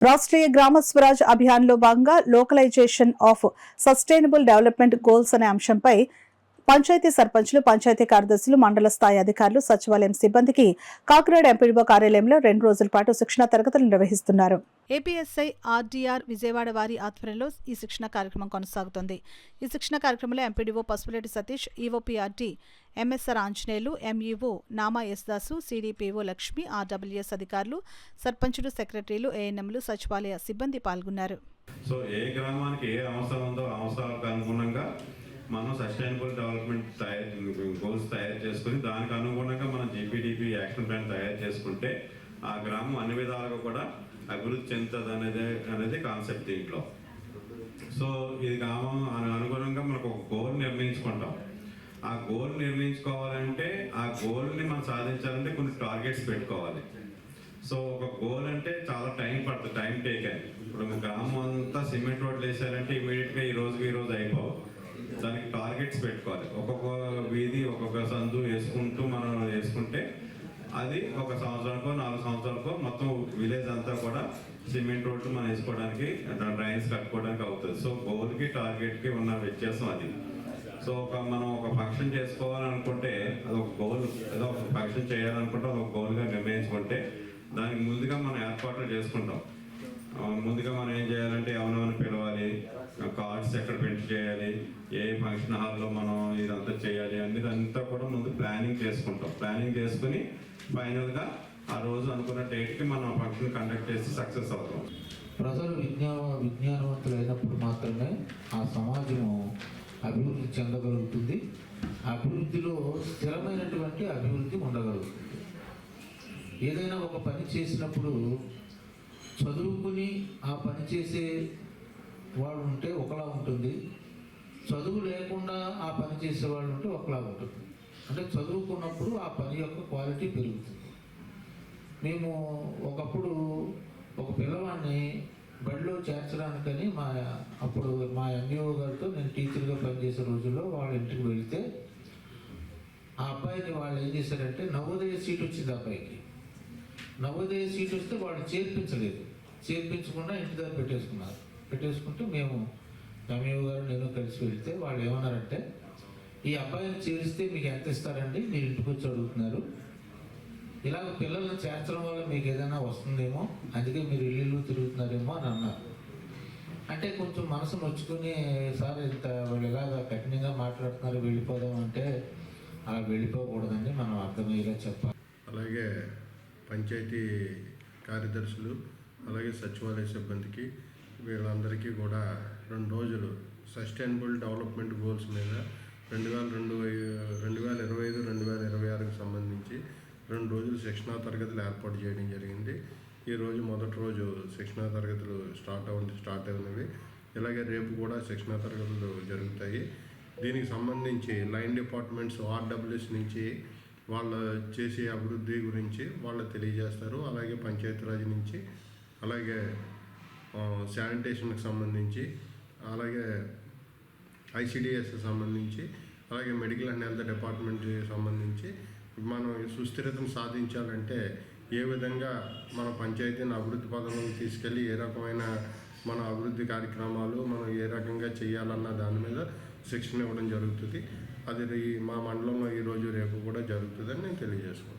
రాష్ట్రీయ గ్రామ స్వరాజ్ అభియాన్లో భాగంగా localisation of sustainable development goals అనే అంశంపై పంచాయతీ సర్పంచ్లు, పంచాయతీ కార్యదర్శులు, మండల స్థాయి అధికారులు, సచివాలయం సిబ్బందికి కాకినాడ ఎంపీడీఓ కార్యాలయంలో 2 రోజుల పాటు శిక్షణా తరగతులు నిర్వహిస్తున్నారు. ఏపీఎస్ఐ ఆర్డీఆర్ విజయవాడ వారి ఆధ్వర్యంలో ఈ శిక్షణ కార్యక్రమం కొనసాగుతోంది. ఈ శిక్షణ కార్యక్రమంలో MPDO Pasupuleti Satish, EOPRT MSR Anjaneyulu, MEO Nama S Dasu, CDPO Lakshmi, RWS అధికారులు, సర్పంచులు, సెక్రటరీలు, ఏఎన్ఎంలు, సచివాలయ సిబ్బంది పాల్గొన్నారు. సో ఏ గ్రామానికి ఏ అవసరం ఉందో అవసరాలకు అనుగుణంగా మనం సస్టైనబుల్ డెవలప్మెంట్ గోల్స్ తయారు చేసుకుని దానికి అనుగుణంగా మనం జీపీడీపీ యాక్షన్ ప్లాన్ తయారు చేసుకుంటే ఆ గ్రామం అన్ని విధాలుగా కూడా అభివృద్ధి చెందుతుంది అనేది కాన్సెప్ట్ దీంట్లో. సో ఇది గ్రామం అనుగుణంగా మనకు ఒక గోల్ నిర్ణయించుకుంటాం. ఆ గోల్ నిర్ణయించుకోవాలంటే ఆ గోల్ని మనం సాధించాలంటే కొన్ని టార్గెట్స్ పెట్టుకోవాలి. సో ఒక గోల్ అంటే చాలా టైం పడుతుంది, టైం టేక్ అని. ఇప్పుడు గ్రామం అంతా సిమెంట్ రోడ్లు వేసారంటే ఇమీడియట్గా ఈ రోజు అయిపోవు. దానికి టార్గెట్స్ పెట్టుకోవాలి. ఒక్కొక్క వీధి ఒక్కొక్క సందు మనం వేసుకుంటే అది 1 సంవత్సరానికో 4 సంవత్సరాలకో మొత్తం విలేజ్ అంతా కూడా సిమెంట్ రోడ్లు మనం వేసుకోవడానికి, డ్రైన్స్ కట్టుకోవడానికి అవుతుంది. సో గోల్కి టార్గెట్కి ఉన్న వ్యత్యాసం అది. సో మనం ఒక ఫంక్షన్ చేసుకోవాలనుకుంటే అదొక గోల్, ఏదో ఒక ఫంక్షన్ చేయాలనుకుంటే అదొక గోల్గా నిర్ణయించుకుంటే దానికి ముందుగా మనం ఏర్పాట్లు చేసుకుంటాం. ముందుగా మనం ఏం చేయాలంటే ఎవరెవరిని పిలవాలి, కార్డ్స్ ఎక్కడ ప్రింట్ చేయాలి, ఏ ఫంక్షన్ హాల్లో మనం ఇదంతా చేయాలి అనేది అంతా కూడా ముందు ప్లానింగ్ చేసుకుంటాం. ప్లానింగ్ చేసుకుని ఫైనల్గా ఆ రోజు అనుకున్న డేట్కి మనం ఫంక్షన్ కండక్ట్ చేసి సక్సెస్ అవుతాం. ప్రజలు విజ్ఞానవంతులైనప్పుడు మాత్రమే ఆ సమాజము అభివృద్ధి చెందగలుగుతుంది. అభివృద్ధిలో స్థిరమైనటువంటి అభివృద్ధి ఉండగలుగుతుంది. ఏదైనా ఒక పని చేసినప్పుడు చదువుకుని ఆ పని చేసే వాడు ఉంటే ఒకలా ఉంటుంది, చదువు లేకుండా ఆ పని చేసేవాళ్ళు ఉంటే ఒకలా ఉంటుంది. అంటే చదువుకున్నప్పుడు ఆ పని యొక్క క్వాలిటీ పెరుగుతుంది. మేము ఒకప్పుడు ఒక పిల్లవాడిని బడిలో చేర్చడానికని అప్పుడు మా ఎంఈఓ గారితో నేను టీచర్గా పనిచేసే రోజుల్లో వాళ్ళ ఇంటికి వెళితే ఆ అబ్బాయిని వాళ్ళు ఏం చేశారంటే నవోదయ సీట్ వచ్చింది. అబ్బాయికి నవోదయ సీట్ వస్తే వాళ్ళు చేర్పించకుండా ఇంటి దగ్గర పెట్టేసుకుంటే మేము ఎంఈఓ గారు నేను కలిసి వెళితే వాళ్ళు ఏమన్నారంటే, ఈ అబ్బాయిని చేరిస్తే మీకు ఎంత ఇస్తారండి, మీరు ఇంటికి వచ్చి అడుగుతున్నారు, ఇలాగ పిల్లల్ని చేర్చడం వల్ల మీకు ఏదైనా వస్తుందేమో, అందుకే మీరు ఇల్లు తిరుగుతున్నారేమో అని అన్నారు. అంటే కొంచెం మనసు నొచ్చుకుని, సార్ ఇంత వాళ్ళు ఇలాగ కఠినంగా మాట్లాడుతున్నారు, వెళ్ళిపోదాం అంటే అలా వెళ్ళిపోకూడదండి, మనం అర్థమయ్యేలా చెప్పాలి. అలాగే పంచాయతీ కార్యదర్శులు, అలాగే సచివాలయ సిబ్బందికి వీళ్ళందరికీ కూడా 2 రోజులు సస్టైనబుల్ డెవలప్మెంట్ గోల్స్ మీద 2025-2026కి సంబంధించి 2 రోజులు శిక్షణా తరగతులు ఏర్పాటు చేయడం జరిగింది. ఈరోజు మొదటి రోజు శిక్షణా తరగతులు స్టార్ట్ అయినవి. ఇలాగే రేపు కూడా శిక్షణా తరగతులు జరుగుతాయి. దీనికి సంబంధించి లైన్ డిపార్ట్మెంట్స్ ఆర్డబ్ల్యూఎస్ నుంచి వాళ్ళ చేసే అభివృద్ధి గురించి వాళ్ళు తెలియజేస్తారు. అలాగే పంచాయతీరాజ్ నుంచి, అలాగే శానిటేషన్కి సంబంధించి, అలాగే ఐసిడిఎస్కి సంబంధించి, అలాగే మెడికల్ అండ్ హెల్త్ డిపార్ట్మెంట్కి సంబంధించి మనం సుస్థిరతను సాధించాలంటే ఏ విధంగా మన పంచాయతీని అభివృద్ధి పథకంలోకి తీసుకెళ్ళి ఏ రకమైన మన అభివృద్ధి కార్యక్రమాలు మనం ఏ రకంగా చేయాలన్న దాని మీద శిక్షణ ఇవ్వడం జరుగుతుంది. అది మా మండలంలో ఈరోజు రేపు కూడా జరుగుతుందని నేను తెలియజేసుకుంటాను.